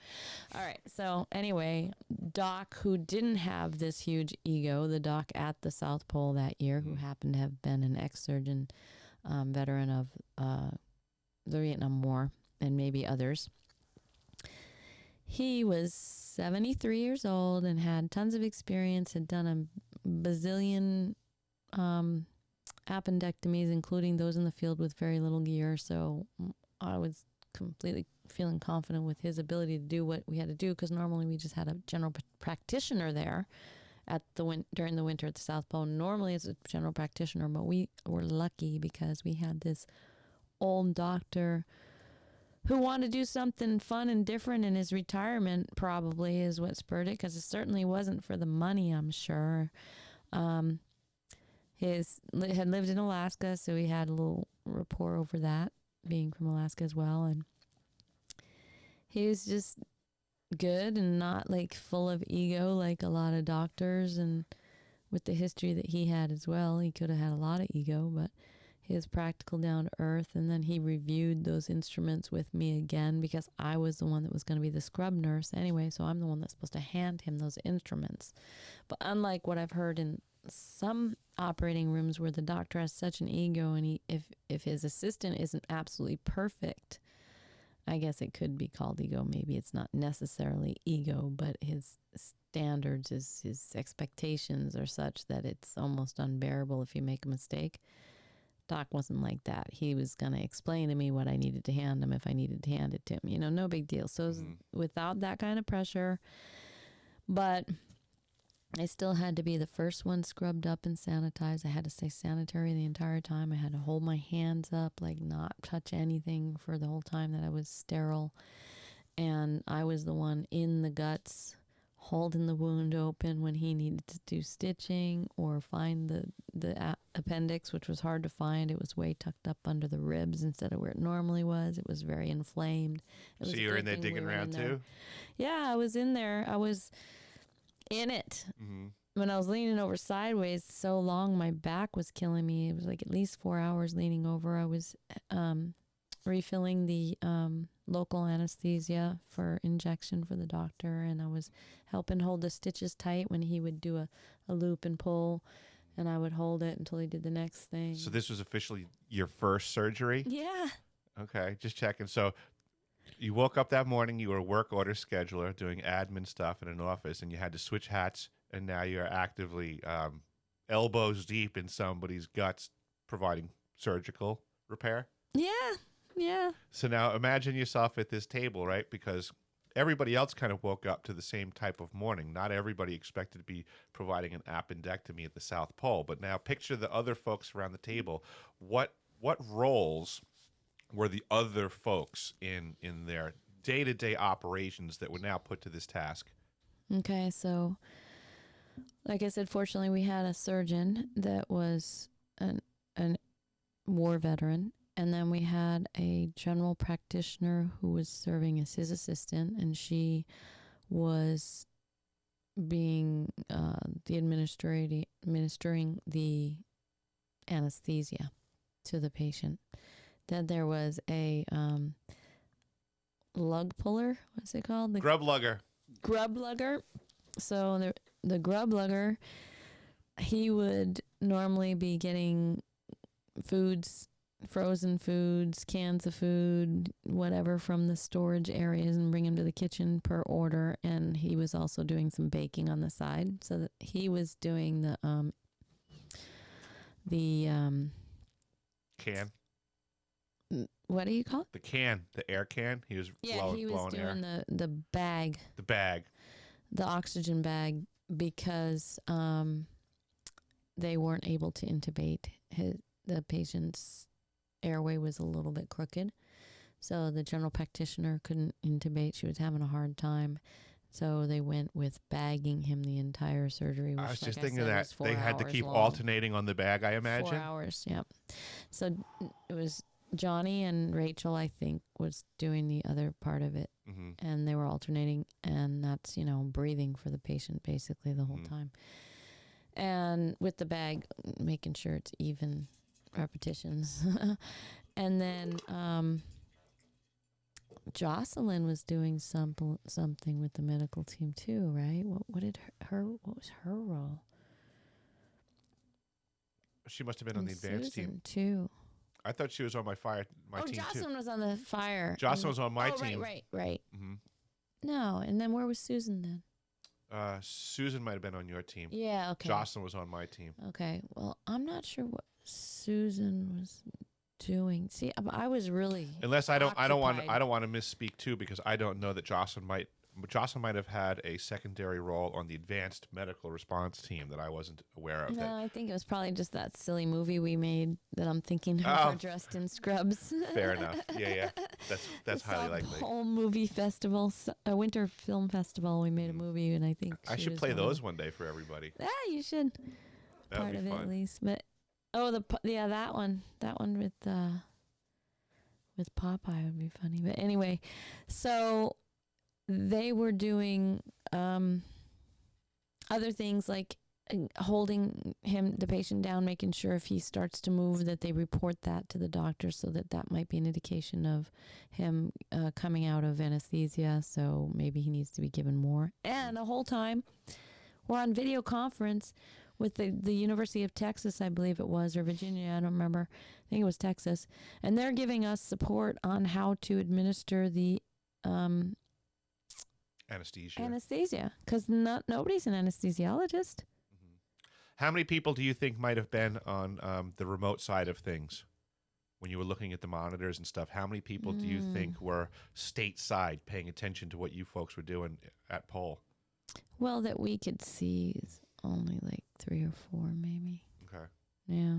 Speaker 2: All right. So anyway, Doc, who didn't have this huge ego, the doc at the South Pole that year, who happened to have been an ex-surgeon, veteran of the Vietnam War and maybe others. He was 73 years old and had tons of experience, had done a bazillion appendectomies, including those in the field with very little gear. So I was completely feeling confident with his ability to do what we had to do, because normally we just had a general practitioner there during the winter at the South Pole. Normally it's a general practitioner, but we were lucky because we had this old doctor who wanted to do something fun and different in his retirement, probably is what spurred it, because it certainly wasn't for the money, I'm sure. He had lived in Alaska, so he had a little rapport over that, being from Alaska as well. And he was just good and not like full of ego like a lot of doctors. And with the history that he had as well, he could have had a lot of ego, but he was practical, down to earth. And then he reviewed those instruments with me again, because I was the one that was going to be the scrub nurse anyway. So I'm the one that's supposed to hand him those instruments. But unlike what I've heard in some operating rooms where the doctor has such an ego, and if his assistant isn't absolutely perfect, I guess it could be called ego. Maybe it's not necessarily ego, but his standards, his expectations are such that it's almost unbearable if you make a mistake. Doc wasn't like that. He was going to explain to me what I needed to hand him if I needed to hand it to him. No big deal. So it was without that kind of pressure, but I still had to be the first one scrubbed up and sanitized. I had to stay sanitary the entire time. I had to hold my hands up, like not touch anything for the whole time that I was sterile. and I was the one in the guts holding the wound open when he needed to do stitching or find the appendix, which was hard to find. It was way tucked up under the ribs instead of where it normally was. It was very inflamed. It was
Speaker 1: So
Speaker 2: a
Speaker 1: you were
Speaker 2: good
Speaker 1: in there
Speaker 2: thing we
Speaker 1: digging
Speaker 2: were
Speaker 1: around
Speaker 2: in there.
Speaker 1: too?
Speaker 2: Yeah, I was in there. I was in it.
Speaker 1: Mm-hmm.
Speaker 2: When I was leaning over sideways so long, my back was killing me. It was like at least 4 hours leaning over. I was refilling the local anesthesia for injection for the doctor, and I was helping hold the stitches tight when he would do a loop and pull, and I would hold it until he did the next thing.
Speaker 1: So this was officially your first surgery?
Speaker 2: Yeah.
Speaker 1: Okay, just checking. So you woke up that morning, you were a work order scheduler doing admin stuff in an office, and you had to switch hats, and now you're actively elbows deep in somebody's guts providing surgical repair?
Speaker 2: Yeah. Yeah.
Speaker 1: So now imagine yourself at this table, right? Because everybody else kind of woke up to the same type of morning. Not everybody expected to be providing an appendectomy at the South Pole. But now picture the other folks around the table. What roles were the other folks in their day-to-day operations that were now put to this task?
Speaker 2: Okay, so like I said, fortunately we had a surgeon that was an war veteran. And then we had a general practitioner who was serving as his assistant, and she was being the administering the anesthesia to the patient. Then there was a lug puller. What's it called? The
Speaker 1: Grub lugger.
Speaker 2: grub lugger. So the grub lugger, he would normally be getting foods, frozen foods, cans of food, whatever from the storage areas and bring them to the kitchen per order. And he was also doing some baking on the side. So that he was doing the
Speaker 1: Can.
Speaker 2: what do you call it?
Speaker 1: The can. The air can. He was
Speaker 2: Yeah, he was
Speaker 1: blowing air.
Speaker 2: doing the bag,
Speaker 1: The bag.
Speaker 2: the oxygen bag, because they weren't able to intubate. The patient's airway was a little bit crooked, so the general practitioner couldn't intubate. She was having a hard time, so they went with bagging him the entire surgery. Which,
Speaker 1: I was
Speaker 2: like
Speaker 1: just
Speaker 2: I
Speaker 1: thinking
Speaker 2: said,
Speaker 1: that
Speaker 2: was 4
Speaker 1: they had to
Speaker 2: hours
Speaker 1: keep
Speaker 2: long.
Speaker 1: alternating on the bag, I
Speaker 2: 4
Speaker 1: imagine.
Speaker 2: hours, yep. So it was Johnny and Rachel, I think, was doing the other part of it,
Speaker 1: Mm-hmm.
Speaker 2: and they were alternating, and that's, breathing for the patient basically the whole
Speaker 1: Mhm.
Speaker 2: time. And with the bag, making sure it's even repetitions. And then Jocelyn was doing something with the medical team too, right? What was her role?
Speaker 1: She must have been on
Speaker 2: And
Speaker 1: the advanced team.
Speaker 2: Susan too.
Speaker 1: I thought she was on my team
Speaker 2: Jocelyn
Speaker 1: too.
Speaker 2: was on the fire.
Speaker 1: Jocelyn was on my team.
Speaker 2: Right.
Speaker 1: Mm-hmm.
Speaker 2: No, and then where was Susan then?
Speaker 1: Susan might have been on your team.
Speaker 2: Yeah, okay.
Speaker 1: Jocelyn was on my team.
Speaker 2: Okay, well, I'm not sure what Susan was doing. See, I was really
Speaker 1: Unless I don't want
Speaker 2: occupied.
Speaker 1: to misspeak too, because I don't know that Jocelyn might have had a secondary role on the advanced medical response team that I wasn't aware of.
Speaker 2: No, I think it was probably just that silly movie we made that I'm thinking of her dressed in scrubs.
Speaker 1: Fair enough. Yeah. That's
Speaker 2: The
Speaker 1: highly
Speaker 2: South
Speaker 1: likely.
Speaker 2: Pole movie festival, a winter film festival. We made a movie, and I think
Speaker 1: I
Speaker 2: she
Speaker 1: should
Speaker 2: was
Speaker 1: play
Speaker 2: one of
Speaker 1: those
Speaker 2: them.
Speaker 1: one day for everybody.
Speaker 2: Yeah, you should.
Speaker 1: That
Speaker 2: Part
Speaker 1: would
Speaker 2: of
Speaker 1: be
Speaker 2: it
Speaker 1: fun.
Speaker 2: at least, but that one with Popeye would be funny. But anyway, so they were doing other things like holding the patient down, making sure if he starts to move that they report that to the doctor, so that might be an indication of him coming out of anesthesia, so maybe he needs to be given more. And the whole time we're on video conference with the University of Texas, I believe it was, or Virginia, I don't remember. I think it was Texas. And they're giving us support on how to administer the
Speaker 1: Anesthesia.
Speaker 2: because nobody's an anesthesiologist.
Speaker 1: How many people do you think might have been on the remote side of things when you were looking at the monitors and stuff? How many people do you think were stateside paying attention to what you folks were doing at Pole?
Speaker 2: Well, that we could see is only like 3 or 4, maybe.
Speaker 1: Okay.
Speaker 2: Yeah.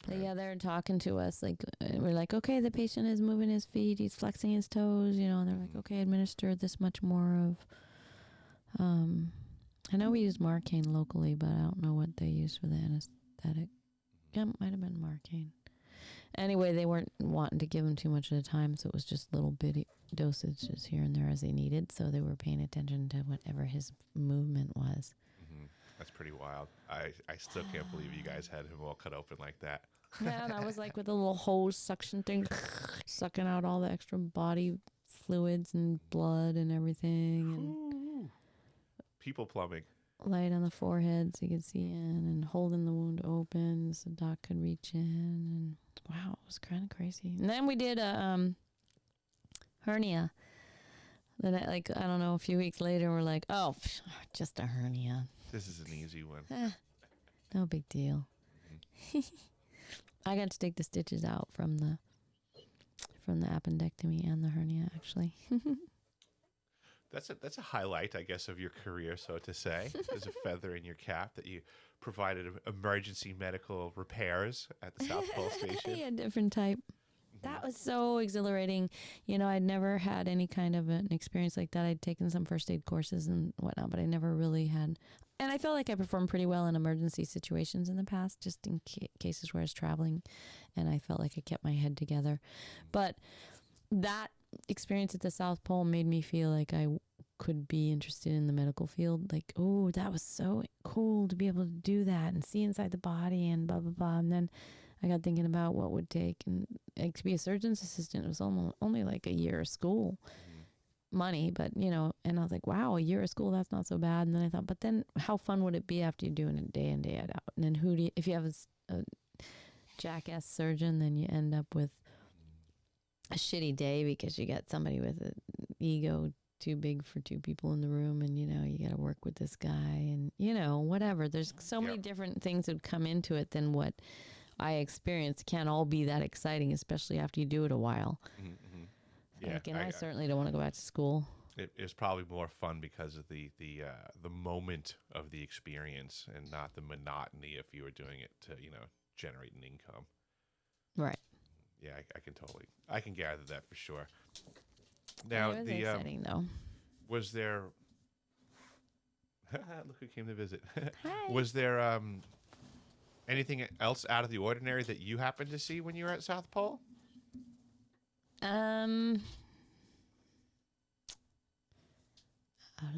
Speaker 2: But yeah, they're talking to us like we're like, okay, the patient is moving his feet, he's flexing his toes, you know, and they're like, okay, administer this much more of. I know we use Marcaine locally, but I don't know what they use for the anesthetic. Yeah, it might have been Marcaine. Anyway, they weren't wanting to give him too much at a time, so it was just little bitty dosages here and there as they needed. So they were paying attention to whatever his movement was.
Speaker 1: That's pretty wild. I still can't believe you guys had him all cut open like that.
Speaker 2: Yeah, and I was like with a little hose suction thing, sucking out all the extra body fluids and blood and everything, and
Speaker 1: People plumbing.
Speaker 2: light on the forehead so you could see in, and holding the wound open so doc could reach in, and wow, it was kind of crazy. And then we did a hernia. Then I don't know, a few weeks later we're like, oh, just a hernia.
Speaker 1: This is an easy one.
Speaker 2: No big deal. I got to take the stitches out from the appendectomy and the hernia, actually.
Speaker 1: That's a highlight, I guess, of your career, so to say. There's a feather in your cap that you provided emergency medical repairs at the South Pole Station.
Speaker 2: Yeah, different type. That was so exhilarating. You know, I'd never had any kind of an experience like that. I'd taken some first aid courses and whatnot, but I never really had. And I felt like I performed pretty well in emergency situations in the past, just in cases where I was traveling, and I felt like I kept my head together. But that experience at the South Pole made me feel like I could be interested in the medical field. Like, oh, that was so cool to be able to do that and see inside the body and blah, blah, blah. And then I got thinking about what would take. And like, to be a surgeon's assistant, it was only like a year of school money. But, you know, and I was like, wow, a year of school, that's not so bad. And then I thought, but then how fun would it be after you're doing it day in, day out? And then if you have a jackass surgeon, then you end up with a shitty day because you got somebody with an ego too big for two people in the room, and you know you got to work with this guy, and you know whatever. There's so many different things that would come into it than what I experienced. Can't all be that exciting, especially after you do it a while.
Speaker 1: Yeah,
Speaker 2: like, and I certainly don't want to go back to school.
Speaker 1: It was probably more fun because of the moment of the experience and not the monotony if you were doing it to generate an income.
Speaker 2: Right.
Speaker 1: Yeah, I can gather that for sure. Now,
Speaker 2: it was exciting though.
Speaker 1: Was there? Look who came to visit.
Speaker 2: Hi.
Speaker 1: Was there anything else out of the ordinary that you happened to see when you were at South Pole?
Speaker 2: Out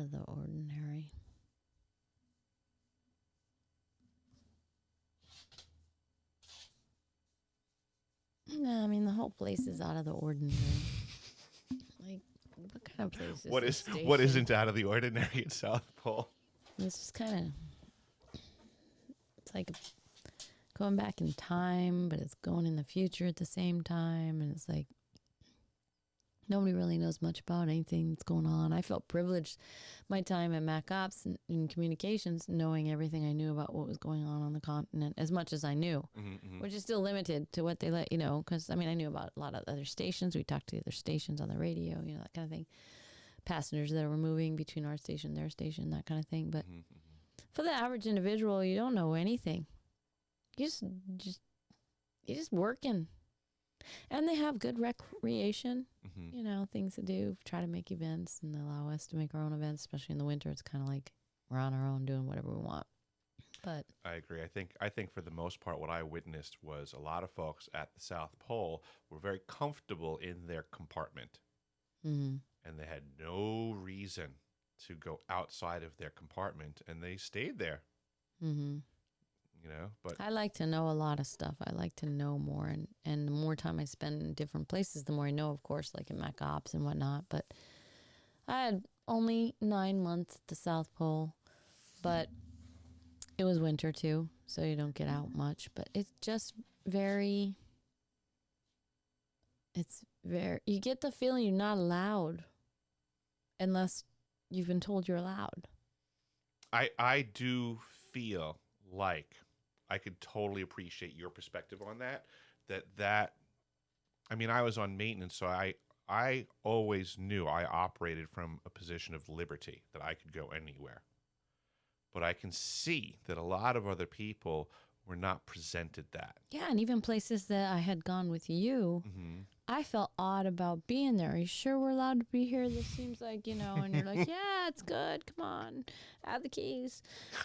Speaker 2: of the ordinary. No, I mean the whole place is out of the ordinary. Like, what kind of place is this
Speaker 1: what
Speaker 2: station?
Speaker 1: isn't out of the ordinary at South Pole?
Speaker 2: It's just kind of, it's like going back in time, but it's going in the future at the same time, and it's like nobody really knows much about anything that's going on. I felt privileged my time at MacOps in communications, knowing everything I knew about what was going on the continent, as much as I knew, which is still limited to what they let you know. Because, I mean, I knew about a lot of other stations. We talked to the other stations on the radio, you know, that kind of thing. Passengers that were moving between our station, their station, that kind of thing. But for the average individual, you don't know anything. You're just working. And they have good recreation, you know, things to do, try to make events, and they allow us to make our own events, especially in the winter. It's kind of like we're on our own doing whatever we want. But
Speaker 1: I agree. I think for the most part, what I witnessed was a lot of folks at the South Pole were very comfortable in their compartment, and they had no reason to go outside of their compartment, and they stayed there. You know, but
Speaker 2: I like to know a lot of stuff. I like to know more, and the more time I spend in different places, the more I know, of course, like in MacOps and whatnot. But I had only 9 months at the South Pole, but it was winter too, so you don't get out much. But it's just you get the feeling you're not allowed unless you've been told you're allowed.
Speaker 1: I do feel like I could totally appreciate your perspective on that. I mean, I was on maintenance, so I always knew I operated from a position of liberty, that I could go anywhere. But I can see that a lot of other people we're not presented that.
Speaker 2: Yeah, and even places that I had gone with you, I felt odd about being there. Are you sure we're allowed to be here? This seems like, and you're like, yeah, it's good. Come on, add the keys.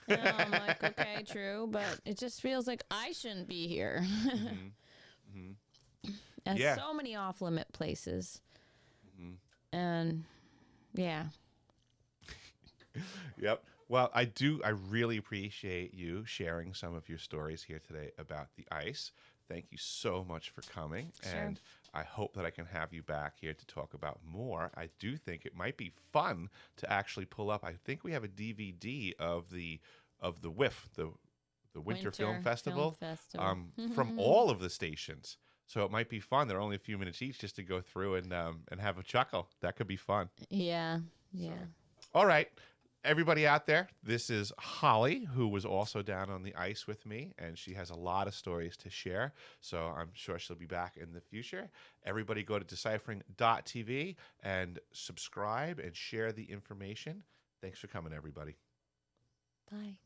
Speaker 2: And I'm like, okay, true, but it just feels like I shouldn't be here. And
Speaker 1: Yeah.
Speaker 2: so many off-limit places. And yeah.
Speaker 1: Yep. Well, I really appreciate you sharing some of your stories here today about the ice. Thank you so much for coming.
Speaker 2: Sure.
Speaker 1: And I hope that I can have you back here to talk about more. I do think it might be fun to actually pull up. I think we have a DVD of the WIF, the Winter Film Festival, from all of the stations. So it might be fun. They're only a few minutes each, just to go through and have a chuckle. That could be fun.
Speaker 2: Yeah. Yeah.
Speaker 1: So, all right. Everybody out there, this is Holly, who was also down on the ice with me, and she has a lot of stories to share, so I'm sure she'll be back in the future. Everybody go to DecipheringTV and subscribe and share the information. Thanks for coming, everybody.
Speaker 2: Bye.